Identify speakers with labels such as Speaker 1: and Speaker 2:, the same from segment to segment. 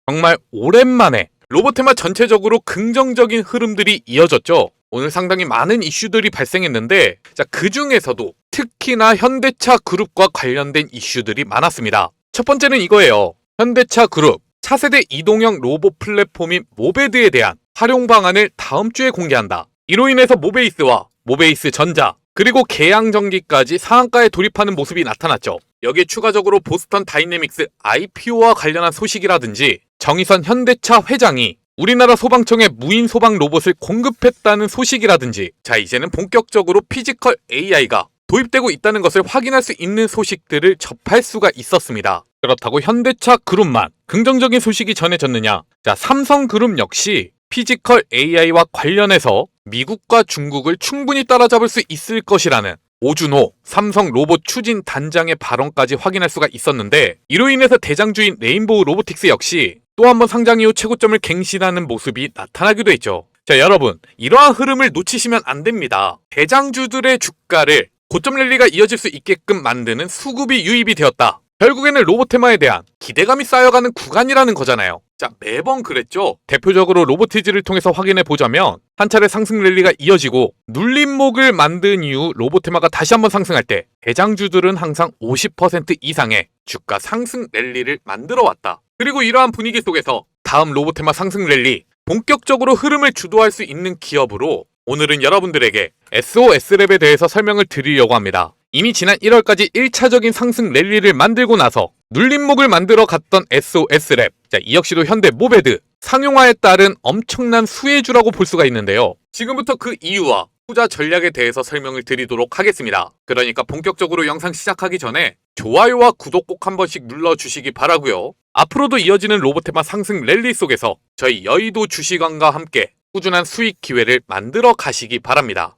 Speaker 1: 정말 오랜만에 로보테마 전체적으로 긍정적인 흐름들이 이어졌죠. 오늘 상당히 많은 이슈들이 발생했는데 그 중에서도 특히나 현대차 그룹과 관련된 이슈들이 많았습니다. 첫 번째는 이거예요. 현대차 그룹 차세대 이동형 로봇 플랫폼인 모베드에 대한 활용 방안을 다음 주에 공개한다. 이로 인해서 모베이스와 모베이스 전자 그리고 계양전기까지 상한가에 돌입하는 모습이 나타났죠. 여기에 추가적으로 보스턴 다이내믹스 IPO와 관련한 소식이라든지 정의선 현대차 회장이 우리나라 소방청에 무인 소방 로봇을 공급했다는 소식이라든지 이제는 본격적으로 피지컬 AI가 도입되고 있다는 것을 확인할 수 있는 소식들을 접할 수가 있었습니다. 그렇다고 현대차 그룹만 긍정적인 소식이 전해졌느냐? 삼성그룹 역시 피지컬 AI와 관련해서 미국과 중국을 충분히 따라잡을 수 있을 것이라는 오준호 삼성 로봇 추진 단장의 발언까지 확인할 수가 있었는데, 이로 인해서 대장주인 레인보우 로보틱스 역시 또 한 번 상장 이후 최고점을 갱신하는 모습이 나타나기도 했죠. 여러분, 이러한 흐름을 놓치시면 안 됩니다. 대장주들의 주가를 고점 랠리가 이어질 수 있게끔 만드는 수급이 유입이 되었다. 결국에는 로보테마에 대한 기대감이 쌓여가는 구간이라는 거잖아요. 매번 그랬죠. 대표적으로 로보티즈를 통해서 확인해 보자면 한 차례 상승 랠리가 이어지고 눌림목을 만든 이후 로보테마가 다시 한번 상승할 때 대장주들은 항상 50% 이상의 주가 상승 랠리를 만들어 왔다. 그리고 이러한 분위기 속에서 다음 로보테마 상승 랠리 본격적으로 흐름을 주도할 수 있는 기업으로 오늘은 여러분들에게 SOS랩에 대해서 설명을 드리려고 합니다. 이미 지난 1월까지 1차적인 상승 랠리를 만들고 나서 눌림목을 만들어 갔던 SOS랩, 이 역시도 현대 모베드 상용화에 따른 엄청난 수혜주라고 볼 수가 있는데요. 지금부터 그 이유와 투자 전략에 대해서 설명을 드리도록 하겠습니다. 그러니까 본격적으로 영상 시작하기 전에 좋아요와 구독 꼭 한 번씩 눌러주시기 바라고요. 앞으로도 이어지는 로보테마 상승 랠리 속에서 저희 여의도 주식왕과 함께 꾸준한 수익 기회를 만들어 가시기 바랍니다.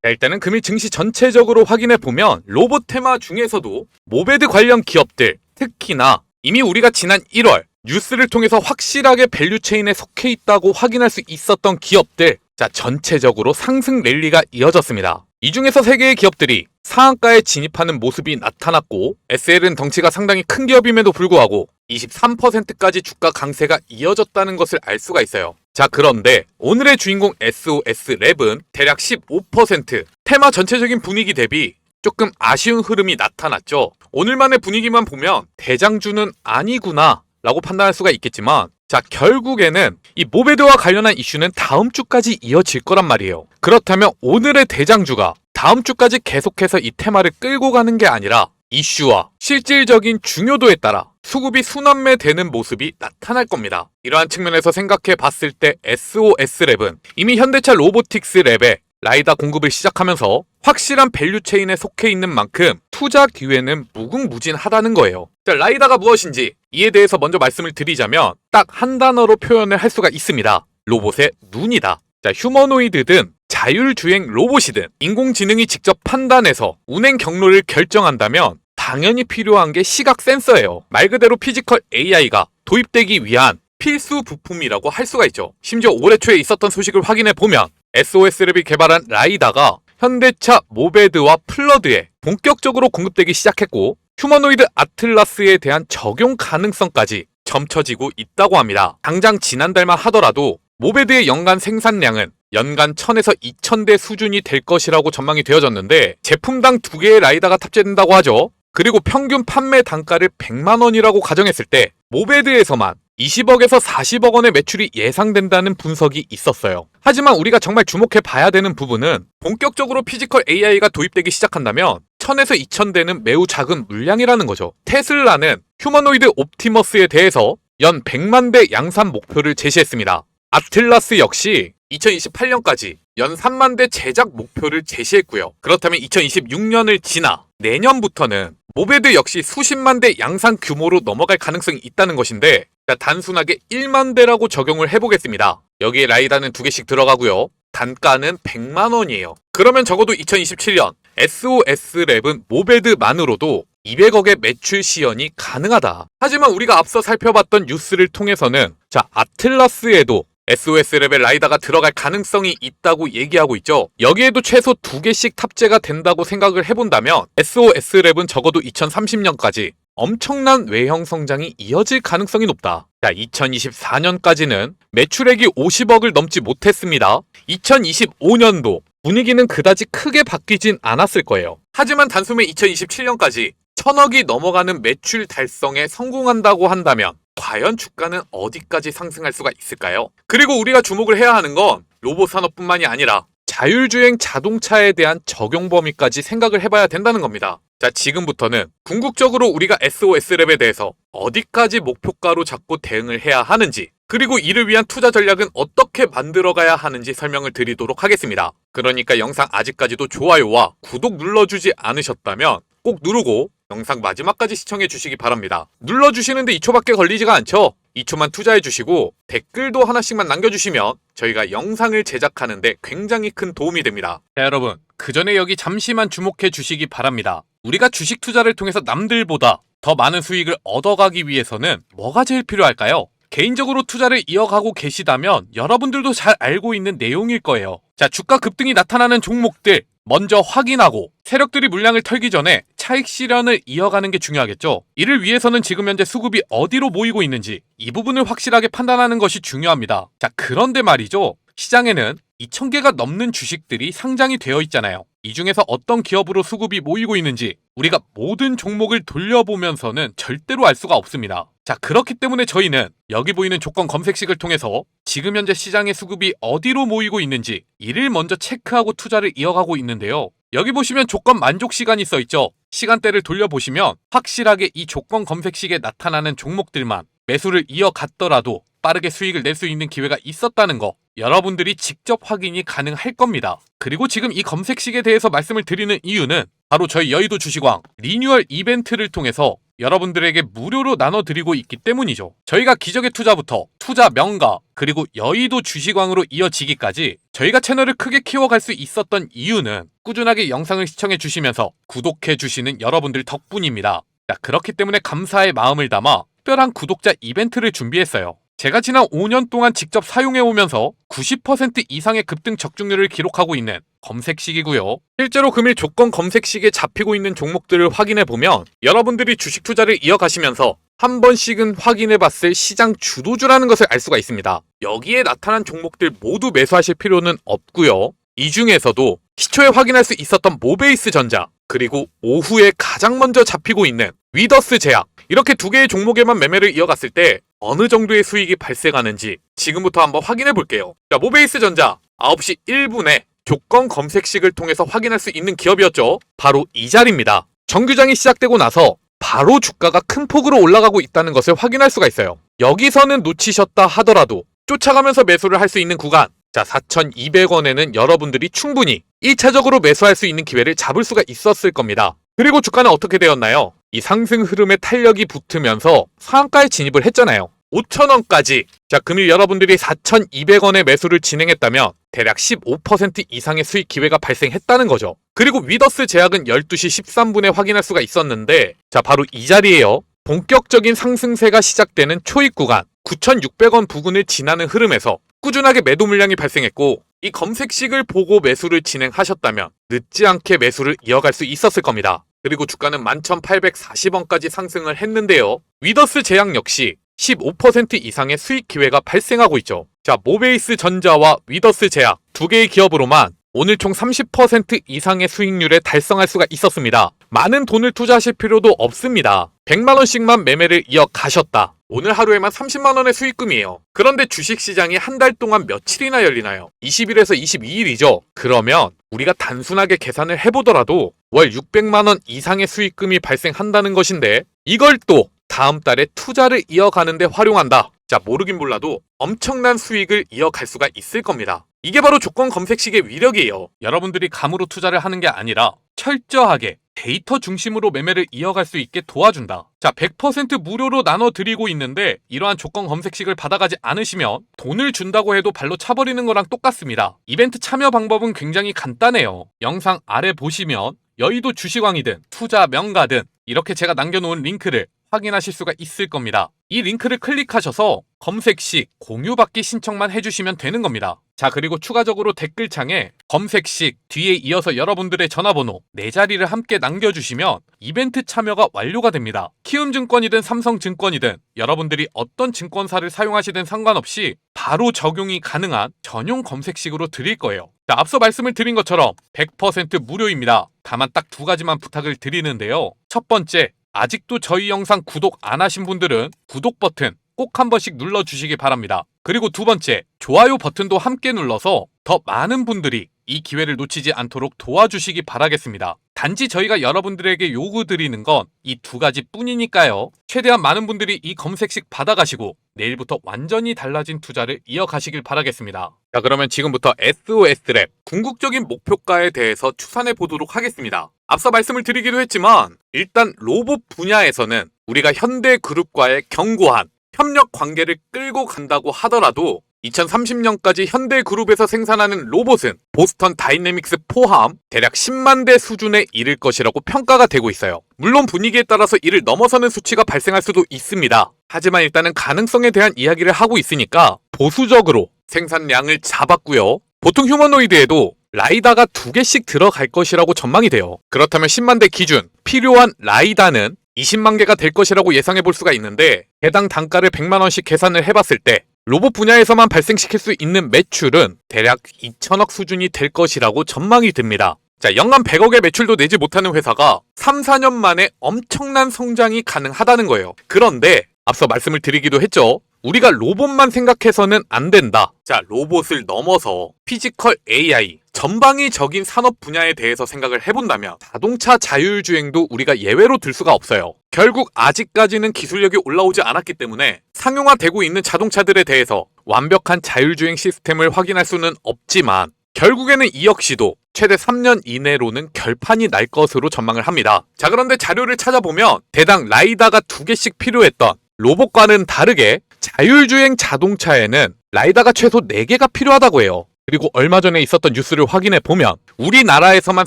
Speaker 1: 일단은 금일 증시 전체적으로 확인해 보면 로보테마 중에서도 모베드 관련 기업들, 특히나 이미 우리가 지난 1월 뉴스를 통해서 확실하게 밸류체인에 속해 있다고 확인할 수 있었던 기업들, 전체적으로 상승 랠리가 이어졌습니다. 이 중에서 3개의 기업들이 상한가에 진입하는 모습이 나타났고, SL은 덩치가 상당히 큰 기업임에도 불구하고 23%까지 주가 강세가 이어졌다는 것을 알 수가 있어요. 그런데 오늘의 주인공 SOS랩은 대략 15%, 테마 전체적인 분위기 대비 조금 아쉬운 흐름이 나타났죠. 오늘만의 분위기만 보면 대장주는 아니구나 라고 판단할 수가 있겠지만, 결국에는 이 모베드와 관련한 이슈는 다음 주까지 이어질 거란 말이에요. 그렇다면 오늘의 대장주가 다음 주까지 계속해서 이 테마를 끌고 가는 게 아니라 이슈와 실질적인 중요도에 따라 수급이 순환매되는 모습이 나타날 겁니다. 이러한 측면에서 생각해 봤을 때 SOS랩은 이미 현대차 로보틱스 랩에 라이다 공급을 시작하면서 확실한 밸류체인에 속해 있는 만큼 투자 기회는 무궁무진하다는 거예요. 라이다가 무엇인지 이에 대해서 먼저 말씀을 드리자면 딱 한 단어로 표현을 할 수가 있습니다. 로봇의 눈이다. 휴머노이드든 자율주행 로봇이든 인공지능이 직접 판단해서 운행 경로를 결정한다면 당연히 필요한 게 시각 센서예요. 말 그대로 피지컬 AI가 도입되기 위한 필수 부품이라고 할 수가 있죠. 심지어 올해 초에 있었던 소식을 확인해 보면 SOS랩이 개발한 라이다가 현대차 모베드와 플러드에 본격적으로 공급되기 시작했고, 휴머노이드 아틀라스에 대한 적용 가능성까지 점쳐지고 있다고 합니다. 당장 지난달만 하더라도 모베드의 연간 생산량은 연간 1000에서 2000대 수준이 될 것이라고 전망이 되어졌는데, 제품당 2개의 라이다가 탑재된다고 하죠. 그리고 평균 판매 단가를 100만 원이라고 가정했을 때 모베드에서만 20억에서 40억 원의 매출이 예상된다는 분석이 있었어요. 하지만 우리가 정말 주목해 봐야 되는 부분은 본격적으로 피지컬 AI가 도입되기 시작한다면 1000에서 2000대는 매우 작은 물량이라는 거죠. 테슬라는 휴머노이드 옵티머스에 대해서 연 100만 대 양산 목표를 제시했습니다. 아틀라스 역시 2028년까지 연 3만 대 제작 목표를 제시했고요. 그렇다면 2026년을 지나 내년부터는 모베드 역시 수십만 대 양산 규모로 넘어갈 가능성이 있다는 것인데, 단순하게 1만 대라고 적용을 해보겠습니다. 여기에 라이다는 2개씩 들어가고요. 단가는 100만 원이에요. 그러면 적어도 2027년 SOS랩은 모베드만으로도 200억의 매출 시현이 가능하다. 하지만 우리가 앞서 살펴봤던 뉴스를 통해서는 아틀라스에도 SOS랩에 라이다가 들어갈 가능성이 있다고 얘기하고 있죠. 여기에도 최소 2개씩 탑재가 된다고 생각을 해본다면 SOS랩은 적어도 2030년까지 엄청난 외형 성장이 이어질 가능성이 높다. 자, 2024년까지는 매출액이 50억을 넘지 못했습니다. 2025년도 분위기는 그다지 크게 바뀌진 않았을 거예요. 하지만 단숨에 2027년까지 1000억이 넘어가는 매출 달성에 성공한다고 한다면 과연 주가는 어디까지 상승할 수가 있을까요? 그리고 우리가 주목을 해야 하는 건 로봇 산업뿐만이 아니라 자율주행 자동차에 대한 적용 범위까지 생각을 해봐야 된다는 겁니다. 자, 지금부터는 궁극적으로 우리가 SOS랩에 대해서 어디까지 목표가로 잡고 대응을 해야 하는지, 그리고 이를 위한 투자 전략은 어떻게 만들어가야 하는지 설명을 드리도록 하겠습니다. 그러니까 영상 아직까지도 좋아요와 구독 눌러주지 않으셨다면 꼭 누르고 영상 마지막까지 시청해 주시기 바랍니다. 눌러주시는데 2초밖에 걸리지가 않죠? 2초만 투자해 주시고 댓글도 하나씩만 남겨주시면 저희가 영상을 제작하는데 굉장히 큰 도움이 됩니다. 자, 여러분, 그 전에 여기 잠시만 주목해 주시기 바랍니다. 우리가 주식 투자를 통해서 남들보다 더 많은 수익을 얻어가기 위해서는 뭐가 제일 필요할까요? 개인적으로 투자를 이어가고 계시다면 여러분들도 잘 알고 있는 내용일 거예요. 자, 주가 급등이 나타나는 종목들 먼저 확인하고 세력들이 물량을 털기 전에 차익 실현을 이어가는 게 중요하겠죠. 이를 위해서는 지금 현재 수급이 어디로 모이고 있는지 이 부분을 확실하게 판단하는 것이 중요합니다. 자, 그런데 말이죠. 시장에는 2,000개가 넘는 주식들이 상장이 되어 있잖아요. 이 중에서 어떤 기업으로 수급이 모이고 있는지 우리가 모든 종목을 돌려보면서는 절대로 알 수가 없습니다. 자, 그렇기 때문에 저희는 여기 보이는 조건 검색식을 통해서 지금 현재 시장의 수급이 어디로 모이고 있는지 이를 먼저 체크하고 투자를 이어가고 있는데요. 여기 보시면 조건 만족 시간이 써 있죠. 시간대를 돌려보시면 확실하게 이 조건 검색식에 나타나는 종목들만 매수를 이어갔더라도 빠르게 수익을 낼 수 있는 기회가 있었다는 거 여러분들이 직접 확인이 가능할 겁니다. 그리고 지금 이 검색식에 대해서 말씀을 드리는 이유는 바로 저희 여의도 주식왕 리뉴얼 이벤트를 통해서 여러분들에게 무료로 나눠드리고 있기 때문이죠. 저희가 기적의 투자부터 투자 명가 그리고 여의도 주식왕으로 이어지기까지 저희가 채널을 크게 키워갈 수 있었던 이유는 꾸준하게 영상을 시청해 주시면서 구독해 주시는 여러분들 덕분입니다. 자, 그렇기 때문에 감사의 마음을 담아 특별한 구독자 이벤트를 준비했어요. 제가 지난 5년 동안 직접 사용해오면서 90% 이상의 급등 적중률을 기록하고 있는 검색식이고요. 실제로 금일 조건 검색식에 잡히고 있는 종목들을 확인해보면 여러분들이 주식 투자를 이어가시면서 한 번씩은 확인해봤을 시장 주도주라는 것을 알 수가 있습니다. 여기에 나타난 종목들 모두 매수하실 필요는 없고요. 이 중에서도 시초에 확인할 수 있었던 모베이스 전자, 그리고 오후에 가장 먼저 잡히고 있는 위더스 제약, 이렇게 2개의 종목에만 매매를 이어갔을 때 어느 정도의 수익이 발생하는지 지금부터 한번 확인해 볼게요. 자, 모베이스 전자 9시 1분에 조건 검색식을 통해서 확인할 수 있는 기업이었죠. 바로 이 자리입니다. 정규장이 시작되고 나서 바로 주가가 큰 폭으로 올라가고 있다는 것을 확인할 수가 있어요. 여기서는 놓치셨다 하더라도 쫓아가면서 매수를 할 수 있는 구간, 자, 4,200원에는 여러분들이 충분히 1차적으로 매수할 수 있는 기회를 잡을 수가 있었을 겁니다. 그리고 주가는 어떻게 되었나요? 이 상승 흐름에 탄력이 붙으면서 상한가에 진입을 했잖아요. 5,000원까지. 자, 금일 여러분들이 4,200원의 매수를 진행했다면 대략 15% 이상의 수익 기회가 발생했다는 거죠. 그리고 위더스 제약은 12시 13분에 확인할 수가 있었는데, 자, 바로 이 자리에요. 본격적인 상승세가 시작되는 초입 구간 9,600원 부근을 지나는 흐름에서 꾸준하게 매도 물량이 발생했고, 이 검색식을 보고 매수를 진행하셨다면 늦지 않게 매수를 이어갈 수 있었을 겁니다. 그리고 주가는 11,840원까지 상승을 했는데요. 위더스 제약 역시 15% 이상의 수익 기회가 발생하고 있죠. 자, 모베이스 전자와 위더스 제약 2개의 기업으로만 오늘 총 30% 이상의 수익률에 달성할 수가 있었습니다. 많은 돈을 투자하실 필요도 없습니다. 100만원씩만 매매를 이어가셨다. 오늘 하루에만 30만원의 수익금이에요. 그런데 주식시장이 한 달 동안 며칠이나 열리나요? 20일에서 22일이죠. 그러면 우리가 단순하게 계산을 해보더라도 월 600만원 이상의 수익금이 발생한다는 것인데, 이걸 또 다음 달에 투자를 이어가는데 활용한다. 자, 모르긴 몰라도 엄청난 수익을 이어갈 수가 있을 겁니다. 이게 바로 조건 검색식의 위력이에요. 여러분들이 감으로 투자를 하는 게 아니라 철저하게 데이터 중심으로 매매를 이어갈 수 있게 도와준다. 자, 100% 무료로 나눠드리고 있는데 이러한 조건 검색식을 받아가지 않으시면 돈을 준다고 해도 발로 차버리는 거랑 똑같습니다. 이벤트 참여 방법은 굉장히 간단해요. 영상 아래 보시면 여의도 주식왕이든 투자 명가든 이렇게 제가 남겨놓은 링크를 확인하실 수가 있을 겁니다. 이 링크를 클릭하셔서 검색 시 공유받기 신청만 해주시면 되는 겁니다. 자, 그리고 추가적으로 댓글창에 검색 시 뒤에 이어서 여러분들의 전화번호 4자리를 함께 남겨주시면 이벤트 참여가 완료가 됩니다. 키움증권이든 삼성증권이든 여러분들이 어떤 증권사를 사용하시든 상관없이 바로 적용이 가능한 전용 검색식으로 드릴 거예요. 자, 앞서 말씀을 드린 것처럼 100% 무료입니다. 다만 딱 2가지만 부탁을 드리는데요. 첫 번째, 아직도 저희 영상 구독 안 하신 분들은 구독 버튼 꼭 한 번씩 눌러주시기 바랍니다. 그리고 두 번째, 좋아요 버튼도 함께 눌러서 더 많은 분들이 이 기회를 놓치지 않도록 도와주시기 바라겠습니다. 단지 저희가 여러분들에게 요구드리는 건 이 2가지 뿐이니까요. 최대한 많은 분들이 이 검색식 받아가시고 내일부터 완전히 달라진 투자를 이어가시길 바라겠습니다. 자, 그러면 지금부터 SOS랩 궁극적인 목표가에 대해서 추산해 보도록 하겠습니다. 앞서 말씀을 드리기도 했지만 일단 로봇 분야에서는 우리가 현대그룹과의 견고한 협력 관계를 끌고 간다고 하더라도 2030년까지 현대그룹에서 생산하는 로봇은 보스턴 다이내믹스 포함 대략 10만 대 수준에 이를 것이라고 평가가 되고 있어요. 물론 분위기에 따라서 이를 넘어서는 수치가 발생할 수도 있습니다. 하지만 일단은 가능성에 대한 이야기를 하고 있으니까 보수적으로 생산량을 잡았고요. 보통 휴머노이드에도 라이다가 2개씩 들어갈 것이라고 전망이 돼요. 그렇다면 10만 대 기준 필요한 라이다는 20만 개가 될 것이라고 예상해 볼 수가 있는데 해당 단가를 100만 원씩 계산을 해봤을 때 로봇 분야에서만 발생시킬 수 있는 매출은 대략 2천억 수준이 될 것이라고 전망이 됩니다. 자, 연간 100억의 매출도 내지 못하는 회사가 3, 4년 만에 엄청난 성장이 가능하다는 거예요. 그런데 앞서 말씀을 드리기도 했죠. 우리가 로봇만 생각해서는 안 된다. 자, 로봇을 넘어서 피지컬 AI, 전방위적인 산업 분야에 대해서 생각을 해본다면 자동차 자율주행도 우리가 예외로 들 수가 없어요. 결국 아직까지는 기술력이 올라오지 않았기 때문에 상용화되고 있는 자동차들에 대해서 완벽한 자율주행 시스템을 확인할 수는 없지만 결국에는 이 역시도 최대 3년 이내로는 결판이 날 것으로 전망을 합니다. 자, 그런데 자료를 찾아보면 대당 라이다가 2개씩 필요했던 로봇과는 다르게 자율주행 자동차에는 라이다가 최소 4개가 필요하다고 해요. 그리고 얼마 전에 있었던 뉴스를 확인해 보면 우리나라에서만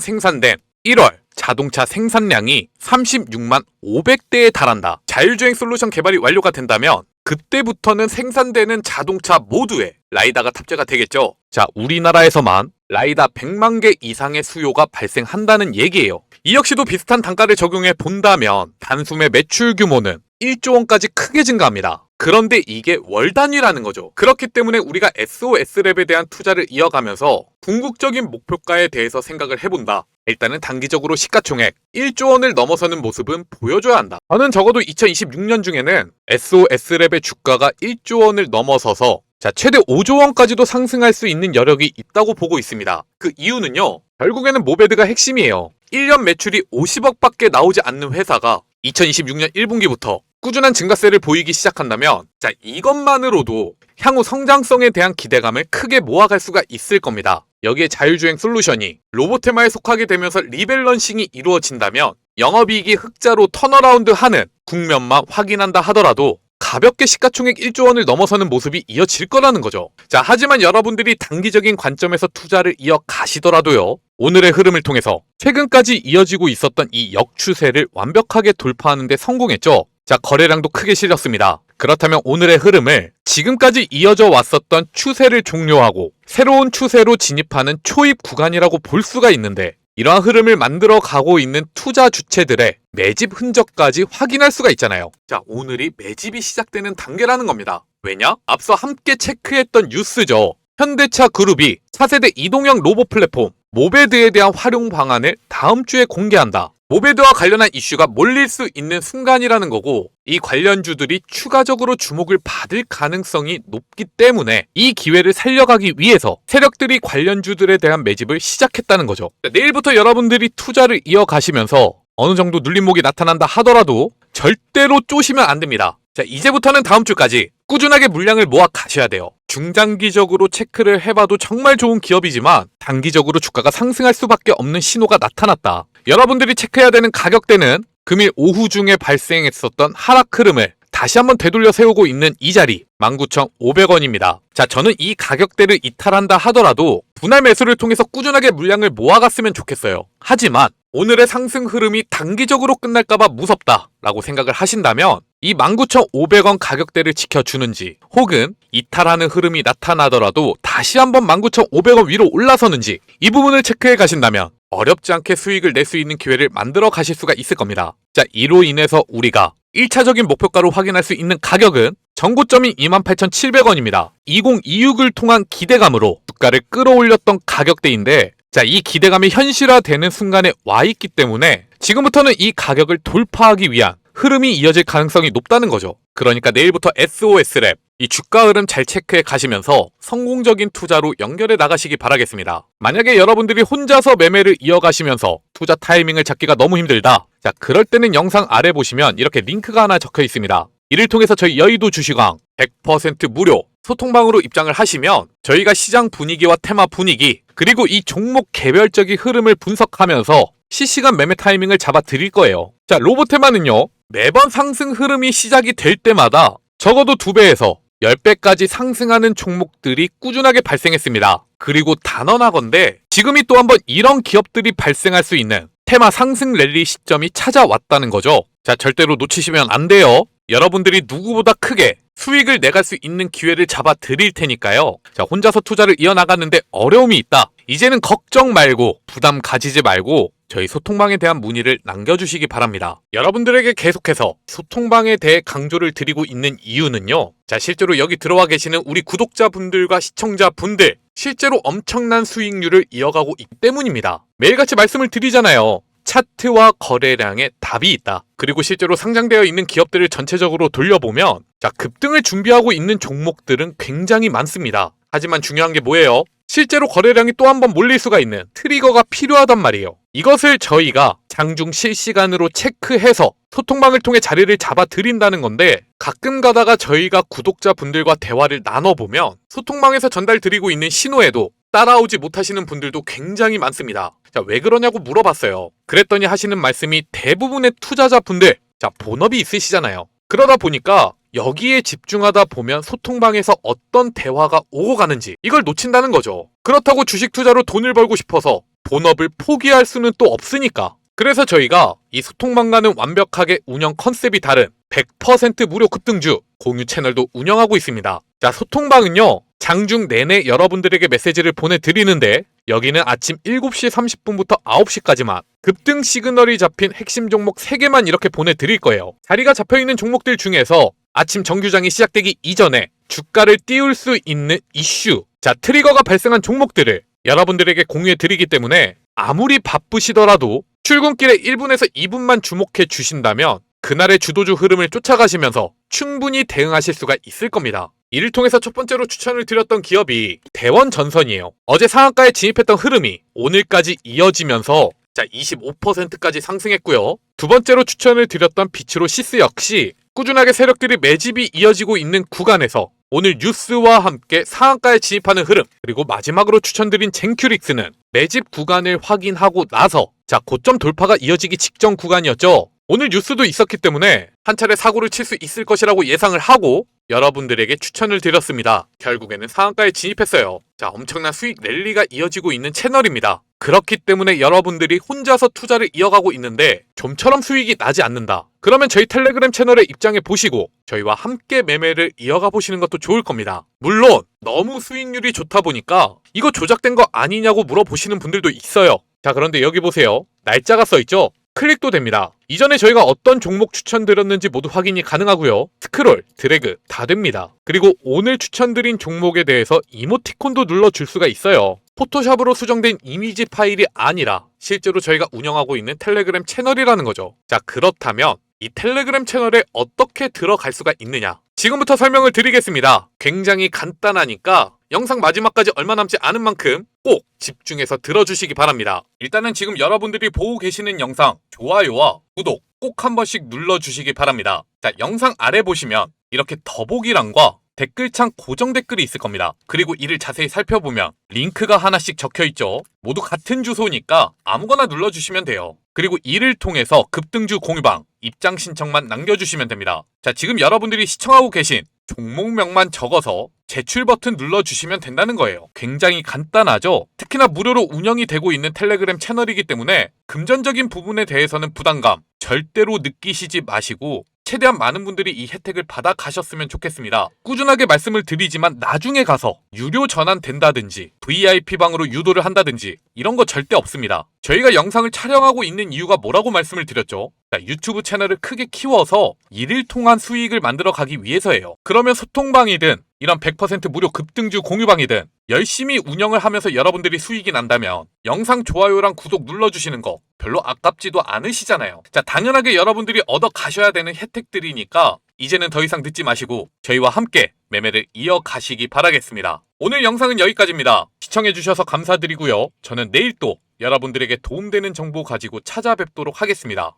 Speaker 1: 생산된 1월 자동차 생산량이 36만 500대에 달한다. 자율주행 솔루션 개발이 완료가 된다면 그때부터는 생산되는 자동차 모두에 라이다가 탑재가 되겠죠. 자, 우리나라에서만 라이다 100만 개 이상의 수요가 발생한다는 얘기예요. 이 역시도 비슷한 단가를 적용해 본다면 단숨에 매출 규모는 1조 원까지 크게 증가합니다. 그런데 이게 월 단위라는 거죠. 그렇기 때문에 우리가 SOS랩에 대한 투자를 이어가면서 궁극적인 목표가에 대해서 생각을 해본다. 일단은 단기적으로 시가총액 1조 원을 넘어서는 모습은 보여줘야 한다. 저는 적어도 2026년 중에는 SOS랩의 주가가 1조 원을 넘어서서 최대 5조 원까지도 상승할 수 있는 여력이 있다고 보고 있습니다. 그 이유는요. 결국에는 모베드가 핵심이에요. 1년 매출이 50억밖에 나오지 않는 회사가 2026년 1분기부터 꾸준한 증가세를 보이기 시작한다면 이것만으로도 향후 성장성에 대한 기대감을 크게 모아갈 수가 있을 겁니다. 여기에 자율주행 솔루션이 로보테마에 속하게 되면서 리밸런싱이 이루어진다면 영업이익이 흑자로 턴어라운드하는 국면만 확인한다 하더라도 가볍게 시가총액 1조 원을 넘어서는 모습이 이어질 거라는 거죠. 자, 하지만 여러분들이 단기적인 관점에서 투자를 이어가시더라도요. 오늘의 흐름을 통해서 최근까지 이어지고 있었던 이 역추세를 완벽하게 돌파하는 데 성공했죠. 자, 거래량도 크게 실렸습니다. 그렇다면 오늘의 흐름을 지금까지 이어져 왔었던 추세를 종료하고 새로운 추세로 진입하는 초입 구간이라고 볼 수가 있는데 이러한 흐름을 만들어 가고 있는 투자 주체들의 매집 흔적까지 확인할 수가 있잖아요. 자, 오늘이 매집이 시작되는 단계라는 겁니다. 왜냐? 앞서 함께 체크했던 뉴스죠. 현대차 그룹이 차세대 이동형 로봇 플랫폼 모베드에 대한 활용 방안을 다음 주에 공개한다. 모베드와 관련한 이슈가 몰릴 수 있는 순간이라는 거고 이 관련주들이 추가적으로 주목을 받을 가능성이 높기 때문에 이 기회를 살려가기 위해서 세력들이 관련주들에 대한 매집을 시작했다는 거죠. 내일부터 여러분들이 투자를 이어가시면서 어느 정도 눌림목이 나타난다 하더라도 절대로 쪼시면 안 됩니다. 자, 이제부터는 다음 주까지 꾸준하게 물량을 모아 가셔야 돼요. 중장기적으로 체크를 해봐도 정말 좋은 기업이지만 단기적으로 주가가 상승할 수밖에 없는 신호가 나타났다. 여러분들이 체크해야 되는 가격대는 금일 오후 중에 발생했었던 하락 흐름을 다시 한번 되돌려 세우고 있는 이 자리 19,500원입니다. 자, 저는 이 가격대를 이탈한다 하더라도 분할 매수를 통해서 꾸준하게 물량을 모아갔으면 좋겠어요. 하지만 오늘의 상승 흐름이 단기적으로 끝날까봐 무섭다 라고 생각을 하신다면 이 19,500원 가격대를 지켜주는지, 혹은 이탈하는 흐름이 나타나더라도 다시 한번 19,500원 위로 올라서는지, 이 부분을 체크해 가신다면 어렵지 않게 수익을 낼 수 있는 기회를 만들어 가실 수가 있을 겁니다. 자, 이로 인해서 우리가 1차적인 목표가로 확인할 수 있는 가격은 전고점이 28,700원입니다. 2026을 통한 기대감으로 주가를 끌어올렸던 가격대인데, 자, 이 기대감이 현실화되는 순간에 와 있기 때문에 지금부터는 이 가격을 돌파하기 위한 흐름이 이어질 가능성이 높다는 거죠. 그러니까 내일부터 SOS랩, 이 주가 흐름 잘 체크해 가시면서 성공적인 투자로 연결해 나가시기 바라겠습니다. 만약에 여러분들이 혼자서 매매를 이어가시면서 투자 타이밍을 잡기가 너무 힘들다. 자, 그럴 때는 영상 아래 보시면 이렇게 링크가 하나 적혀 있습니다. 이를 통해서 저희 여의도 주식왕 100% 무료 소통방으로 입장을 하시면 저희가 시장 분위기와 테마 분위기, 그리고 이 종목 개별적인 흐름을 분석하면서 실시간 매매 타이밍을 잡아 드릴 거예요. 자, 로보테마는요, 매번 상승 흐름이 시작이 될 때마다 적어도 2배에서 10배까지 상승하는 종목들이 꾸준하게 발생했습니다. 그리고 단언하건대 지금이 또 한번 이런 기업들이 발생할 수 있는 테마 상승 랠리 시점이 찾아왔다는 거죠. 자, 절대로 놓치시면 안 돼요. 여러분들이 누구보다 크게 수익을 내갈 수 있는 기회를 잡아 드릴 테니까요. 자, 혼자서 투자를 이어나가는데 어려움이 있다. 이제는 걱정 말고 부담 가지지 말고 저희 소통방에 대한 문의를 남겨주시기 바랍니다. 여러분들에게 계속해서 소통방에 대해 강조를 드리고 있는 이유는요, 자, 실제로 여기 들어와 계시는 우리 구독자분들과 시청자분들 실제로 엄청난 수익률을 이어가고 있기 때문입니다. 매일같이 말씀을 드리잖아요. 차트와 거래량에 답이 있다. 그리고 실제로 상장되어 있는 기업들을 전체적으로 돌려보면, 자, 급등을 준비하고 있는 종목들은 굉장히 많습니다. 하지만 중요한 게 뭐예요? 실제로 거래량이 또 한 번 몰릴 수가 있는 트리거가 필요하단 말이에요. 이것을 저희가 장중 실시간으로 체크해서 소통방을 통해 자리를 잡아 드린다는 건데, 가끔 가다가 저희가 구독자분들과 대화를 나눠보면 소통방에서 전달 드리고 있는 신호에도 따라오지 못하시는 분들도 굉장히 많습니다. 자, 왜 그러냐고 물어봤어요. 그랬더니 하시는 말씀이 대부분의 투자자분들, 자, 본업이 있으시잖아요. 그러다 보니까 여기에 집중하다 보면 소통방에서 어떤 대화가 오고 가는지 이걸 놓친다는 거죠. 그렇다고 주식 투자로 돈을 벌고 싶어서 본업을 포기할 수는 또 없으니까. 그래서 저희가 이 소통방과는 완벽하게 운영 컨셉이 다른 100% 무료 급등주 공유 채널도 운영하고 있습니다. 자, 소통방은요, 장중 내내 여러분들에게 메시지를 보내드리는데, 여기는 아침 7시 30분부터 9시까지만 급등 시그널이 잡힌 핵심 종목 3개만 이렇게 보내드릴 거예요. 자리가 잡혀있는 종목들 중에서 아침 정규장이 시작되기 이전에 주가를 띄울 수 있는 이슈, 자, 트리거가 발생한 종목들을 여러분들에게 공유해드리기 때문에 아무리 바쁘시더라도 출근길에 1분에서 2분만 주목해 주신다면 그날의 주도주 흐름을 쫓아가시면서 충분히 대응하실 수가 있을 겁니다. 이를 통해서 첫 번째로 추천을 드렸던 기업이 대원전선이에요. 어제 상한가에 진입했던 흐름이 오늘까지 이어지면서, 자, 25%까지 상승했고요. 두 번째로 추천을 드렸던 비츠로시스 역시 꾸준하게 세력들이 매집이 이어지고 있는 구간에서 오늘 뉴스와 함께 상한가에 진입하는 흐름, 그리고 마지막으로 추천드린 젠큐릭스는 매집 구간을 확인하고 나서, 자, 고점 돌파가 이어지기 직전 구간이었죠. 오늘 뉴스도 있었기 때문에 한 차례 사고를 칠 수 있을 것이라고 예상을 하고 여러분들에게 추천을 드렸습니다. 결국에는 상한가에 진입했어요. 자, 엄청난 수익 랠리가 이어지고 있는 채널입니다. 그렇기 때문에 여러분들이 혼자서 투자를 이어가고 있는데 좀처럼 수익이 나지 않는다. 그러면 저희 텔레그램 채널에 입장해 보시고 저희와 함께 매매를 이어가 보시는 것도 좋을 겁니다. 물론 너무 수익률이 좋다 보니까 이거 조작된 거 아니냐고 물어보시는 분들도 있어요. 자, 그런데 여기 보세요. 날짜가 써있죠? 클릭도 됩니다. 이전에 저희가 어떤 종목 추천드렸는지 모두 확인이 가능하고요. 스크롤, 드래그 다 됩니다. 그리고 오늘 추천드린 종목에 대해서 이모티콘도 눌러줄 수가 있어요. 포토샵으로 수정된 이미지 파일이 아니라 실제로 저희가 운영하고 있는 텔레그램 채널이라는 거죠. 자, 그렇다면 이 텔레그램 채널에 어떻게 들어갈 수가 있느냐? 지금부터 설명을 드리겠습니다. 굉장히 간단하니까 영상 마지막까지 얼마 남지 않은 만큼 꼭 집중해서 들어주시기 바랍니다. 일단은 지금 여러분들이 보고 계시는 영상 좋아요와 구독 꼭 한 번씩 눌러주시기 바랍니다. 자, 영상 아래 보시면 이렇게 더보기란과 댓글창 고정 댓글이 있을 겁니다. 그리고 이를 자세히 살펴보면 링크가 하나씩 적혀있죠. 모두 같은 주소니까 아무거나 눌러주시면 돼요. 그리고 이를 통해서 급등주 공유방 입장 신청만 남겨주시면 됩니다. 자, 지금 여러분들이 시청하고 계신 종목명만 적어서 제출 버튼 눌러주시면 된다는 거예요. 굉장히 간단하죠? 특히나 무료로 운영이 되고 있는 텔레그램 채널이기 때문에 금전적인 부분에 대해서는 부담감 절대로 느끼시지 마시고 최대한 많은 분들이 이 혜택을 받아 가셨으면 좋겠습니다. 꾸준하게 말씀을 드리지만 나중에 가서 유료 전환된다든지 VIP방으로 유도를 한다든지 이런 거 절대 없습니다. 저희가 영상을 촬영하고 있는 이유가 뭐라고 말씀을 드렸죠? 유튜브 채널을 크게 키워서 일일 통한 수익을 만들어 가기 위해서예요. 그러면 소통방이든 이런 100% 무료 급등주 공유방이든 열심히 운영을 하면서 여러분들이 수익이 난다면 영상 좋아요랑 구독 눌러주시는 거 별로 아깝지도 않으시잖아요. 자, 당연하게 여러분들이 얻어 가셔야 되는 혜택들이니까 이제는 더 이상 늦지 마시고 저희와 함께 매매를 이어가시기 바라겠습니다. 오늘 영상은 여기까지입니다. 시청해주셔서 감사드리고요. 저는 내일 또 여러분들에게 도움되는 정보 가지고 찾아뵙도록 하겠습니다.